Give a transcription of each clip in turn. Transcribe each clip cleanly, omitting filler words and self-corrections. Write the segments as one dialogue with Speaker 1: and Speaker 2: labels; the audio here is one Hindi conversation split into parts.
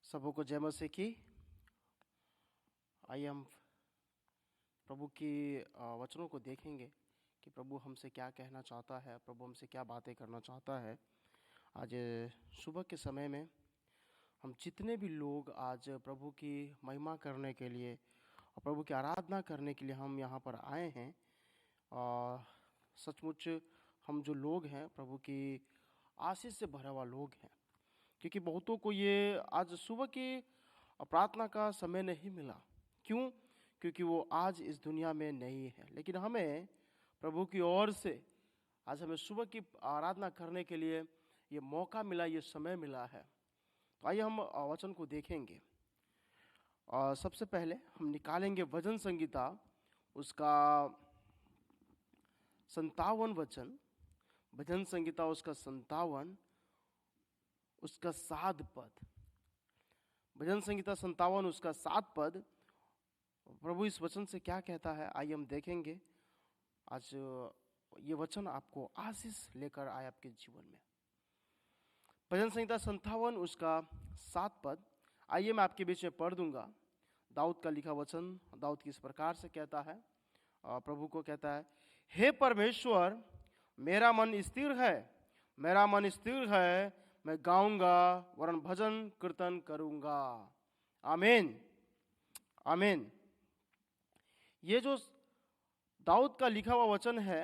Speaker 1: सबों को जय मसीह की। आइए हम प्रभु की वचनों को देखेंगे कि प्रभु हमसे क्या कहना चाहता है, प्रभु हमसे क्या बातें करना चाहता है। आज सुबह के समय में हम जितने भी लोग आज प्रभु की महिमा करने के लिए और प्रभु की आराधना करने के लिए हम यहाँ पर आए हैं, और सचमुच हम जो लोग हैं प्रभु की आशीष से भरा हुआ लोग हैं, क्योंकि बहुतों को ये आज सुबह की प्रार्थना का समय नहीं मिला। क्यों? क्योंकि वो आज इस दुनिया में नहीं है, लेकिन हमें प्रभु की ओर से आज हमें सुबह की आराधना करने के लिए ये मौका मिला, ये समय मिला है। तो आइए हम वचन को देखेंगे। और सबसे पहले हम निकालेंगे भजन संगीता उसका 57 वचन, भजन संगीता उसका 57 उसका 7 पद, भजन संगीता 57 उसका 7 पद। प्रभु इस वचन से क्या कहता है आइए हम देखेंगे। आज ये वचन आपको आशीष लेकर आए आपके जीवन में। भजन संहिता 57 उसका 7 पद, आइए मैं आपके बीच में पढ़ दूंगा। दाऊद का लिखा वचन, दाऊद किस प्रकार से कहता है, प्रभु को कहता है, हे परमेश्वर मेरा मन स्थिर है, मेरा मन स्थिर है, मैं गाऊंगा वरन भजन कीर्तन करूंगा। आमीन आमीन। ये जो दाऊद का लिखा हुआ वचन है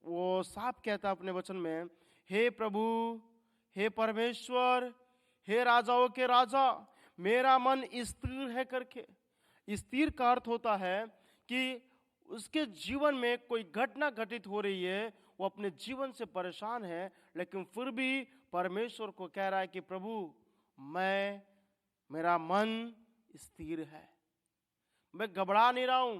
Speaker 1: वो साफ कहता है अपने वचन में, हे प्रभु, हे परमेश्वर, हे राजाओं के राजा, मेरा मन स्थिर है करके। स्थिर का अर्थ होता है कि उसके जीवन में कोई घटना घटित हो रही है, वो अपने जीवन से परेशान है, लेकिन फिर भी परमेश्वर को कह रहा है कि प्रभु मेरा मन स्थिर है, मैं घबरा नहीं रहा हूं,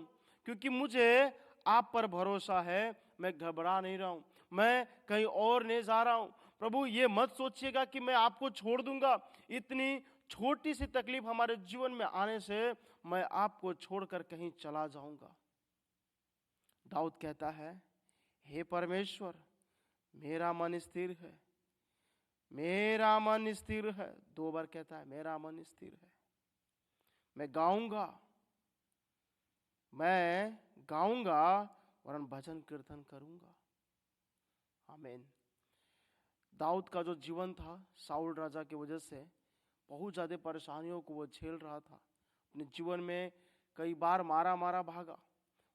Speaker 1: क्योंकि मुझे आप पर भरोसा है। मैं घबरा नहीं रहा हूं, मैं कहीं और नहीं जा रहा हूं। प्रभु ये मत सोचिएगा कि मैं आपको छोड़ दूंगा। इतनी छोटी सी तकलीफ हमारे जीवन में आने से मैं आपको छोड़कर कहीं चला जाऊंगा। दाऊद कहता है, हे परमेश्वर मेरा मन स्थिर है, मेरा मन स्थिर है। 2 बार कहता है मेरा मन स्थिर है, मैं गाऊंगा, मैं गाऊंगा वरन भजन कीर्तन करूंगा। आमीन। दाऊद का जो जीवन था साउल राजा की वजह से बहुत ज्यादा परेशानियों को वो झेल रहा था। अपने जीवन में कई बार मारा मारा भागा,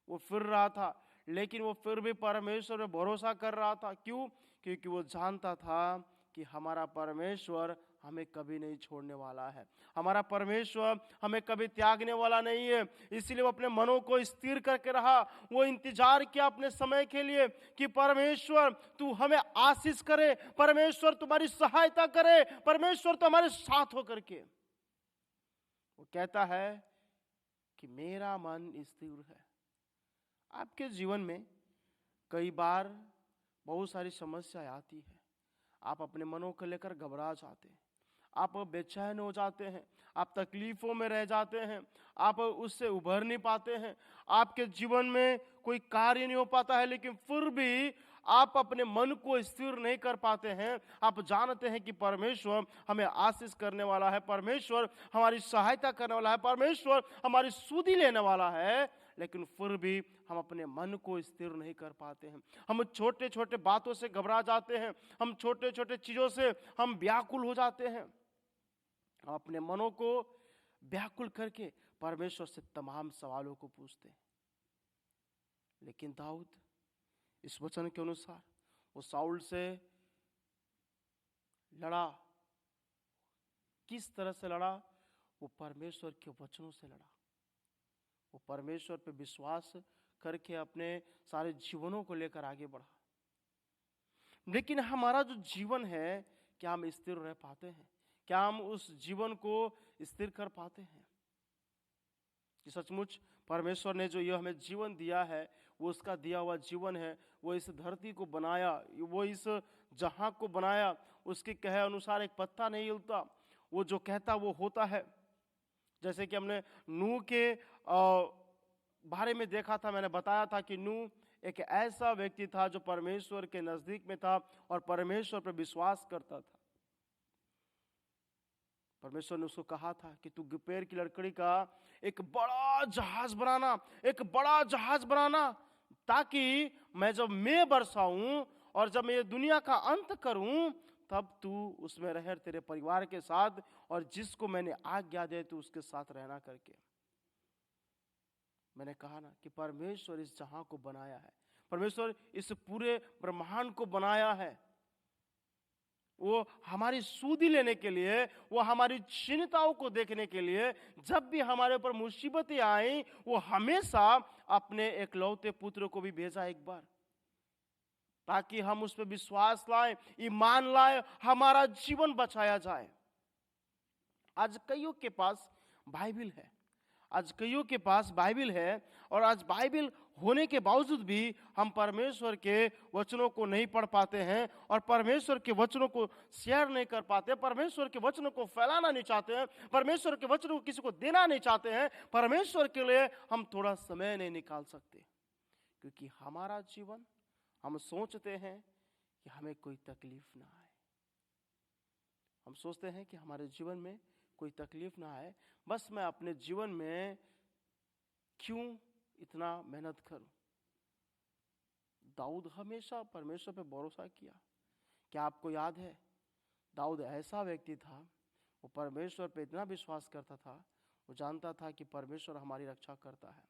Speaker 1: वो फिर रहा था, लेकिन वो फिर भी परमेश्वर पे भरोसा कर रहा था। क्यों? क्योंकि वो जानता था कि हमारा परमेश्वर हमें कभी नहीं छोड़ने वाला है, हमारा परमेश्वर हमें कभी त्यागने वाला नहीं है। इसलिए वो अपने मनों को स्थिर करके रहा। वो इंतजार किया अपने समय के लिए कि परमेश्वर तू हमें आशीष करे, परमेश्वर तुम्हारी सहायता करे, परमेश्वर तो हमारे साथ हो करके। वो कहता है कि मेरा मन स्थिर है। आपके जीवन में कई बार बहुत सारी समस्याएं आती है, आप अपने मनों को लेकर घबरा जाते हैं, आप बेचैन हो जाते हैं, आप तकलीफों में रह जाते हैं, आप उससे उभर नहीं पाते हैं, आपके जीवन में कोई कार्य नहीं हो पाता है, लेकिन फिर भी आप अपने मन को स्थिर नहीं कर पाते हैं। आप जानते हैं कि परमेश्वर हमें आशीष करने वाला है, परमेश्वर हमारी सहायता करने वाला है, परमेश्वर हमारी सुधि लेने वाला है, लेकिन फिर भी हम अपने मन को स्थिर नहीं कर पाते हैं। हम छोटे छोटे बातों से घबरा जाते हैं, हम छोटे छोटे चीजों से हम व्याकुल हो जाते हैं। हम अपने मनों को व्याकुल करके परमेश्वर से तमाम सवालों को पूछते हैं। लेकिन दाऊद इस वचन के अनुसार वो साउल से लड़ा। किस तरह से लड़ा? वो परमेश्वर के वचनों से लड़ा। वो परमेश्वर पे विश्वास करके अपने सारे जीवनों को लेकर आगे बढ़ा। लेकिन हमारा जो जीवन है, क्या हम स्थिर रह पाते हैं? क्या हम उस जीवन को स्थिर कर पाते हैं कि सचमुच परमेश्वर ने जो ये हमें जीवन दिया है वो उसका दिया हुआ जीवन है। वो इस धरती को बनाया, वो इस जहां को बनाया, उसके कहे अनुसार एक पत्ता नहीं हिलता, वो जो कहता वो होता है। जैसे कि हमने नूह के बारे में देखा था, मैंने बताया था कि नूह एक ऐसा व्यक्ति था जो परमेश्वर के नजदीक में था और परमेश्वर पर विश्वास करता था। परमेश्वर ने उसको कहा था कि तू गिपेर की लकड़ी का एक बड़ा जहाज बनाना, एक बड़ा जहाज बनाना, ताकि जब मैं बरसाऊं और जब मैं ये दुनिया का अंत करूं तब तू उसमें रह, तेरे परिवार के साथ, और जिसको मैंने आज्ञा दे तू उसके साथ रहना करके। मैंने कहा ना कि परमेश्वर इस जहां को बनाया है, परमेश्वर इस पूरे ब्रह्मांड को बनाया है, वो हमारी सूधी लेने के लिए, वो हमारी क्षीणताओं को देखने के लिए। जब भी हमारे ऊपर मुसीबतें आई, वो हमेशा अपने एकलौते पुत्र को भी भेजा एक बार, ताकि हम उस पर विश्वास लाएं, ईमान लाएं, हमारा जीवन बचाया जाए। आज कईयों के पास बाइबिल है, आज कईयों के पास बाइबिल है, और आज बाइबिल होने के बावजूद भी हम परमेश्वर के वचनों को नहीं पढ़ पाते हैं, और परमेश्वर के वचनों को शेयर नहीं कर पाते, परमेश्वर के वचनों को फैलाना नहीं चाहते हैं, परमेश्वर के वचनों को किसी को देना नहीं चाहते हैं। परमेश्वर के लिए हम थोड़ा समय नहीं निकाल सकते, क्योंकि हमारा जीवन, हम सोचते हैं कि हमें कोई तकलीफ ना आए, हम सोचते हैं कि हमारे जीवन में कोई तकलीफ ना आए, बस मैं अपने जीवन में क्यों इतना मेहनत करूं। दाऊद हमेशा परमेश्वर पे भरोसा किया। क्या आपको याद है, दाऊद ऐसा व्यक्ति था, वो परमेश्वर पे इतना विश्वास करता था, वो जानता था कि परमेश्वर हमारी रक्षा करता है।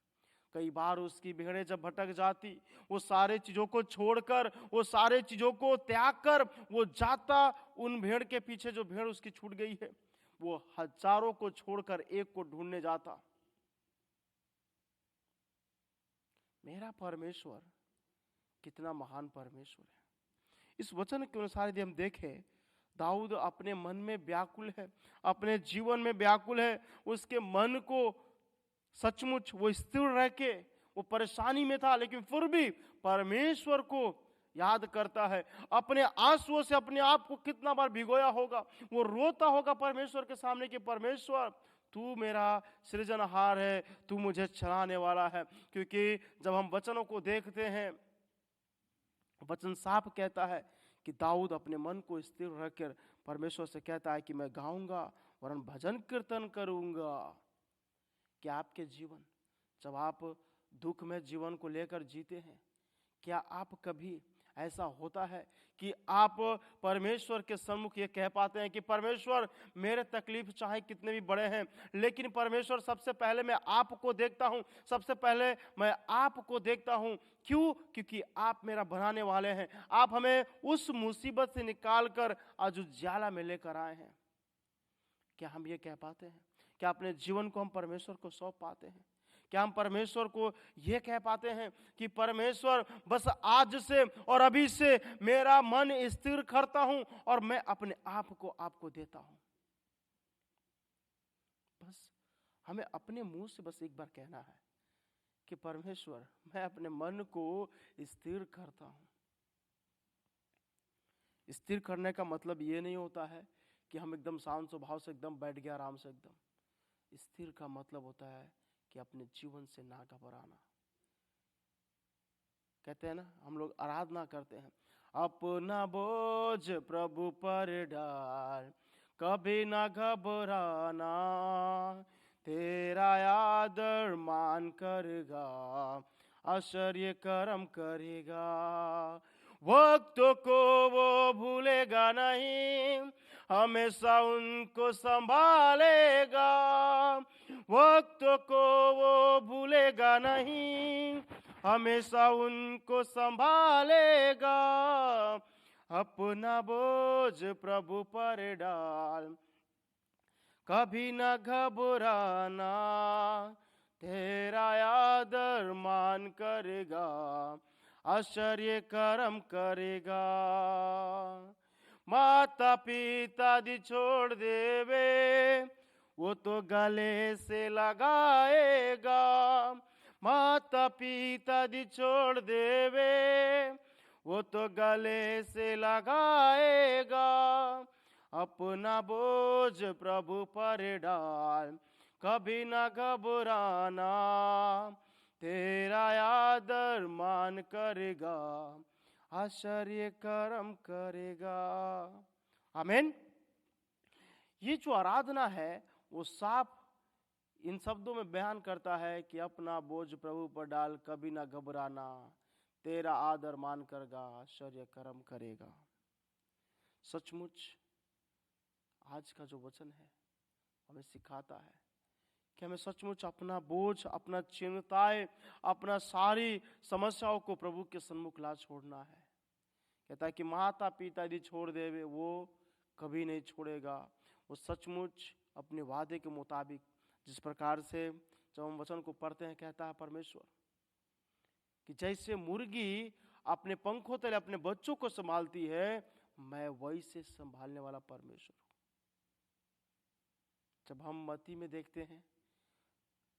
Speaker 1: कई बार उसकी भेड़ें जब भटक जाती, वो सारे चीजों को छोड़कर, वो सारे चीजों को त्याग कर वो जाता उन भेड़ के पीछे, जो भेड़ उसकी छूट गई है, वो हजारों को छोड़कर एक को ढूंढने जाता। मेरा परमेश्वर कितना महान परमेश्वर है। इस वचन के अनुसार यदि हम देखें, दाऊद अपने मन में व्याकुल है, अपने जीवन में व्याकुल है, उसके मन को सचमुच वो स्थिर रह के, वो परेशानी में था, लेकिन फिर भी परमेश्वर को याद करता है। अपने आंसुओं से अपने आप को कितना बार भिगोया होगा, वो रोता होगा परमेश्वर के सामने कि परमेश्वर तू मेरा सृजनहार है, तू मुझे चलाने वाला है। क्योंकि जब हम वचनों को देखते हैं, वचन साफ कहता है कि दाऊद अपने मन को स्थिर रखकर परमेश्वर से कहता है कि मैं गाऊंगा वरन भजन कीर्तन करूंगा। क्या आपके जीवन, जब आप दुख में जीवन को लेकर जीते हैं, क्या आप कभी ऐसा होता है कि आप परमेश्वर के सम्मुख ये कह पाते हैं कि परमेश्वर मेरे तकलीफ चाहे कितने भी बड़े हैं, लेकिन परमेश्वर सबसे पहले मैं आपको देखता हूं, सबसे पहले मैं आपको देखता हूं। क्यों? क्योंकि आप मेरा बनाने वाले हैं, आप हमें उस मुसीबत से निकाल कर आज उजाला में लेकर आए हैं। क्या हम ये कह पाते हैं? क्या अपने जीवन को हम परमेश्वर को सौंप पाते हैं? क्या हम परमेश्वर को यह कह पाते हैं कि परमेश्वर बस आज से और अभी से मेरा मन स्थिर करता हूं और मैं अपने आप को आपको देता हूं? बस हमें अपने मुंह से बस एक बार कहना है कि परमेश्वर मैं अपने मन को स्थिर करता हूं। स्थिर करने का मतलब ये नहीं होता है कि हम एकदम शांत स्वभाव से एकदम बैठ गए आराम से एकदम। स्थिर का मतलब होता है कि अपने जीवन से ना घबराना। कहते हैं ना, हम लोग आराधना करते हैं, अपना बोझ प्रभु पर डाल, कभी ना घबराना, तेरा आदर मान करेगा, आश्चर्य कर्म करेगा। वक्तों को वो भूलेगा नहीं, हमेशा उनको संभालेगा। वक्तों को वो भूलेगा नहीं, हमेशा उनको संभालेगा। अपना बोझ प्रभु पर डाल, कभी न घबराना, तेरा आदर मान करेगा, आश्चर्य कर्म करेगा। माता पिता दी छोड़ देवे, वो तो गले से लगाएगा। माता पिता दी छोड़ देवे, वो तो गले से लगाएगा। अपना बोझ प्रभु पर डाल, कभी ना घबराना, तेरा आदर मान करेगा, आश्चर्य कर्म करेगा। आमीन। ये जो आराधना है वो साफ इन शब्दों में बयान करता है कि अपना बोझ प्रभु पर डाल, कभी ना घबराना, तेरा आदर मान करगा, आश्चर्य कर्म करेगा। सचमुच आज का जो वचन है हमें सिखाता है कि हमें सचमुच अपना बोझ, अपना चिंताएं, अपना सारी समस्याओं को प्रभु के सन्मुख ला छोड़ना है। कहता है कि माता पिता यदि छोड़ देवे वो कभी नहीं छोड़ेगा। वो सचमुच अपने वादे के मुताबिक जिस प्रकार से जब हम वचन को पढ़ते हैं, कहता है परमेश्वर कि जैसे मुर्गी अपने पंखों तले अपने बच्चों को संभालती है, मैं वैसे संभालने वाला परमेश्वर हूं। जब हम मत्ती में देखते हैं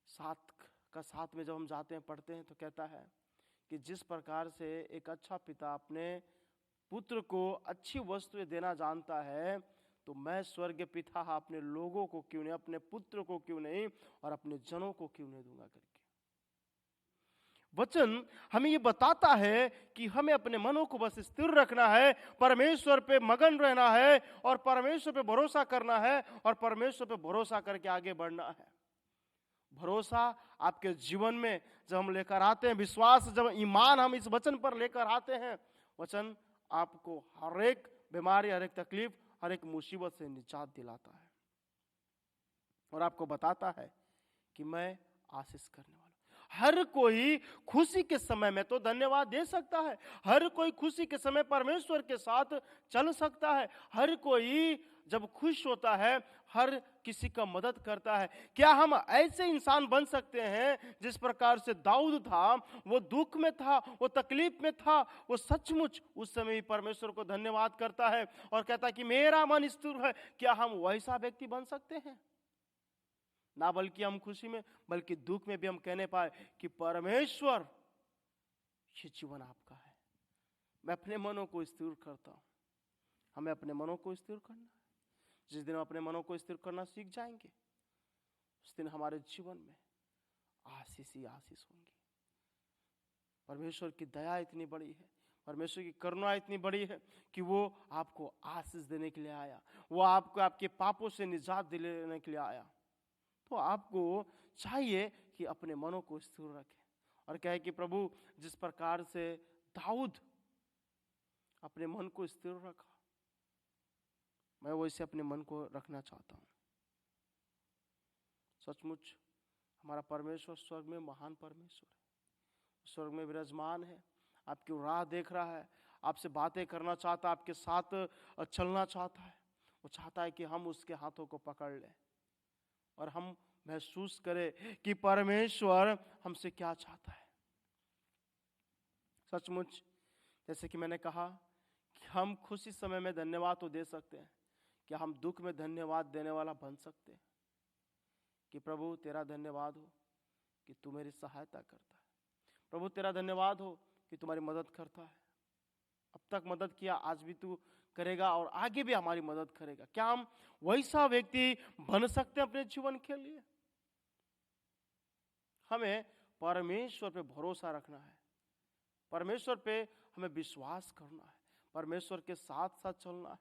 Speaker 1: 7 में जब हम जाते हैं पढ़ते हैं तो कहता है कि जिस प्रकार से एक अच्छा पिता अपने पुत्र को अच्छी वस्तुएं देना जानता है, तो मैं स्वर्ग पिता अपने लोगों को क्यों नहीं, अपने पुत्र को क्यों नहीं और अपने जनों को क्यों नहीं दूंगा करके। वचन हमें ये बताता है कि हमें अपने मनों को बस स्थिर रखना है, परमेश्वर पे मगन रहना है और परमेश्वर पे भरोसा करना है और परमेश्वर पे भरोसा करके आगे बढ़ना है। भरोसा आपके जीवन में जब हम लेकर आते हैं, विश्वास, जब ईमान हम इस वचन पर लेकर आते हैं, वचन आपको हर एक बीमारी, हर एक तकलीफ, हर एक मुसीबत से निजात दिलाता है और आपको बताता है कि मैं आशीष करने वाला हूं। हर कोई खुशी के समय में तो धन्यवाद दे सकता है, हर कोई खुशी के समय परमेश्वर के साथ चल सकता है, हर कोई जब खुश होता है हर किसी का मदद करता है। क्या हम ऐसे इंसान बन सकते हैं जिस प्रकार से दाऊद था, वो दुख में था, वो तकलीफ में था, वो सचमुच उस समय ही परमेश्वर को धन्यवाद करता है और कहता है कि मेरा मन स्थिर है। क्या हम वैसा व्यक्ति बन सकते हैं? ना बल्कि हम खुशी में बल्कि दुख में भी हम कहने पाए कि परमेश्वर ये जीवन आपका है। मैं अपने मनों को स्थिर करता हूं। हमें अपने मनों को स्थिर करना है। जिस दिन हम अपने मनों को स्थिर करना सीख जाएंगे, उस दिन हमारे जीवन में आशीष ही आशीष होंगी। परमेश्वर की दया इतनी बड़ी है, परमेश्वर की करुणा इतनी बड़ी है कि वो आपको आशीष देने के लिए आया, वो आपको आपके पापों से निजात दिलाने के लिए आया। तो आपको चाहिए कि अपने मनों को स्थिर रखें और कहे कि प्रभु जिस प्रकार से दाऊद अपने मन को स्थिर रखा, मैं वैसे अपने मन को रखना चाहता हूं। सचमुच हमारा परमेश्वर स्वर्ग में महान परमेश्वर है, स्वर्ग में विराजमान है, आपकी राह देख रहा है, आपसे बातें करना चाहता है, आपके साथ चलना चाहता है। वो चाहता है कि हम उसके हाथों को पकड़ लें और हम महसूस करें कि परमेश्वर हमसे क्या चाहता है। सचमुच जैसे कि मैंने कहा कि हम खुशी समय में धन्यवाद तो दे सकते हैं, क्या हम दुख में धन्यवाद देने वाला बन सकते हैं कि प्रभु तेरा धन्यवाद हो कि तू मेरी सहायता करता है, प्रभु तेरा धन्यवाद हो कि तुम्हारी मदद करता है, अब तक मदद किया, आज भी तू करेगा और आगे भी हमारी मदद करेगा। क्या हम वैसा व्यक्ति बन सकते हैं अपने जीवन के लिए? हमें परमेश्वर पे भरोसा रखना है, परमेश्वर पे हमें विश्वास करना है, परमेश्वर के साथ साथ चलना है,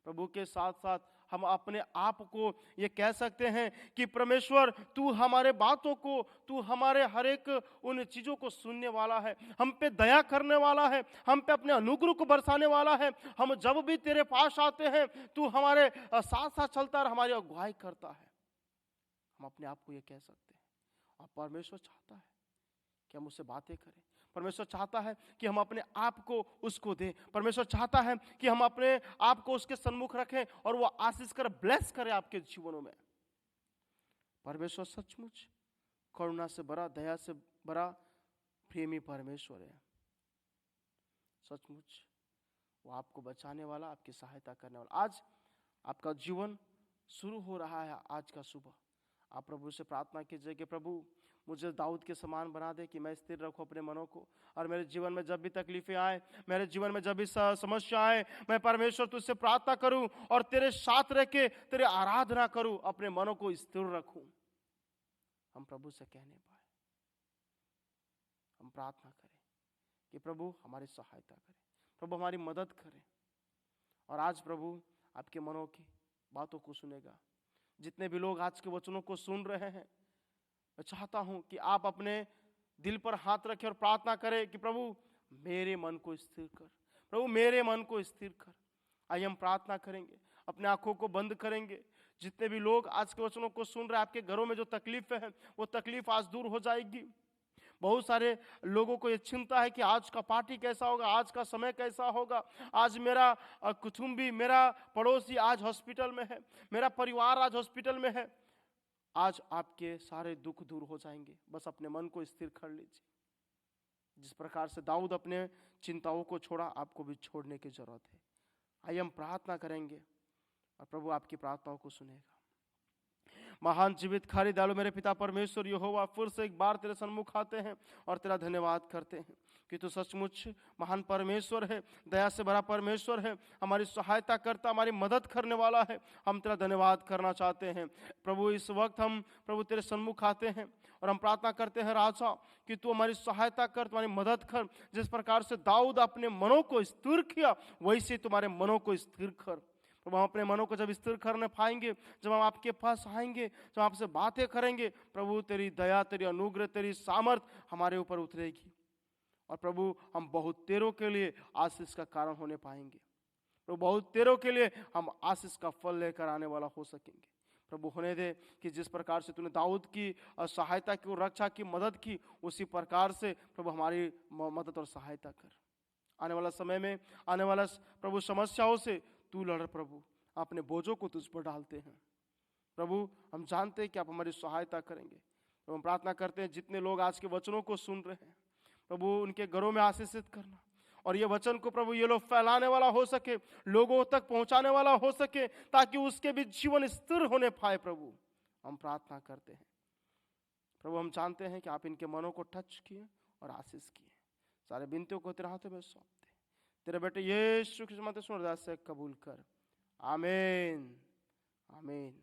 Speaker 1: प्रभु के साथ साथ हम अपने आप को ये कह सकते हैं कि परमेश्वर तू हमारे बातों को, तू हमारे हर एक उन चीज़ों को सुनने वाला है, हम पे दया करने वाला है, हम पे अपने अनुग्रह को बरसाने वाला है। हम जब भी तेरे पास आते हैं तू हमारे साथ साथ चलता और हमारी अगुवाई करता है। हम अपने आप को ये कह सकते हैं और परमेश्वर चाहता है कि हम उससे बातें करें, परमेश्वर चाहता है कि हम अपने आप को उसको दें, परमेश्वर चाहता है कि हम अपने आप को उसके सन्मुख रखें और वो आशीष कर ब्लेस करे आपके जीवनों में। परमेश्वर सचमुच करुणा से भरा, दया से भरा प्रेमी परमेश्वर है। सचमुच वो आपको बचाने वाला, आपकी सहायता करने वाला। आज आपका जीवन शुरू हो रहा है, आज का सुबह आप प्रभु से प्रार्थना कीजिए कि प्रभु मुझे दाऊद के समान बना दे कि मैं स्थिर रखूं अपने मनों को, और मेरे जीवन में जब भी तकलीफें आए, मेरे जीवन में जब भी समस्या आए, मैं परमेश्वर तुझसे प्रार्थना करूं और तेरे साथ रह के तेरे आराधना करूं, अपने मनों को स्थिर रखूं। हम प्रभु से कहने पाए, हम प्रार्थना करें कि प्रभु हमारी सहायता करें, प्रभु हमारी मदद करें। और आज प्रभु आपके मनों की बातों को सुनेगा। जितने भी लोग आज के वचनों को सुन रहे हैं, मैं चाहता हूं कि आप अपने दिल पर हाथ रखें और प्रार्थना करें कि प्रभु मेरे मन को स्थिर कर, प्रभु मेरे मन को स्थिर कर। आइए हम प्रार्थना करेंगे, अपने आंखों को बंद करेंगे। जितने भी लोग आज के वचनों को सुन रहे हैं, आपके घरों में जो तकलीफ है वो तकलीफ आज दूर हो जाएगी। बहुत सारे लोगों को ये चिंता है कि आज का पार्टी कैसा होगा, आज का समय कैसा होगा, आज मेरा कुटुंबी, मेरा पड़ोसी आज हॉस्पिटल में है, मेरा परिवार आज हॉस्पिटल में है। आज आपके सारे दुख दूर हो जाएंगे। बस अपने मन को स्थिर कर लीजिए। जिस प्रकार से दाऊद अपने चिंताओं को छोड़ा, आपको भी छोड़ने की जरूरत है। आइए हम प्रार्थना करेंगे और प्रभु आपकी प्रार्थनाओं को सुनेगा। महान जीवित खारी दयालु मेरे पिता परमेश्वर यहोवा, फिर से एक बार तेरे सन्मुख आते हैं और तेरा धन्यवाद करते हैं कि तू सचमुच महान परमेश्वर है, दया से भरा परमेश्वर है, हमारी सहायता करता, हमारी मदद करने वाला है। हम तेरा धन्यवाद करना चाहते हैं प्रभु। इस वक्त हम प्रभु तेरे सन्मुख आते हैं और हम प्रार्थना करते हैं राजा कि तू हमारी सहायता कर, तुम्हारी मदद कर। जिस प्रकार से दाऊद अपने मनों को स्थिर किया, वैसे तुम्हारे मनों को स्थिर कर। प्रभु हम अपने मनों को जब स्थिर करने पाएंगे, जब हम आपके पास आएंगे, जब आपसे बातें करेंगे, प्रभु तेरी दया, तेरी अनुग्रह, तेरी सामर्थ हमारे ऊपर उतरेगी और प्रभु हम बहुत तेरों के लिए आशीष का कारण होने पाएंगे। प्रभु बहुत तेरों के लिए हम आशीष का फल लेकर आने वाला हो सकेंगे। प्रभु होने दे कि जिस प्रकार से तूने दाऊद की सहायता की और रक्षा की, मदद की, उसी प्रकार से प्रभु हमारी मदद और सहायता कर। आने वाला समय में, आने वाला प्रभु समस्याओं से तू लड़ प्रभु, अपने बोझों को तुझ पर डालते हैं प्रभु। हम जानते हैं कि आप हमारी सहायता करेंगे। तो हम प्रार्थना करते हैं जितने लोग आज के वचनों को सुन रहे हैं, प्रभु उनके घरों में आशीषित करना और ये वचन को प्रभु ये लोग फैलाने वाला हो सके, लोगों तक पहुंचाने वाला हो सके, ताकि उसके भी जीवन स्थिर होने पाए। प्रभु हम प्रार्थना करते हैं प्रभु, हम जानते हैं कि आप इनके मनों को टच किए और आशीष किए। सारे बिनतियों को तेरे हाथों में सौंपते, तेरे बेटे यीशु के नाम से कबूल कर। आमीन, आमीन।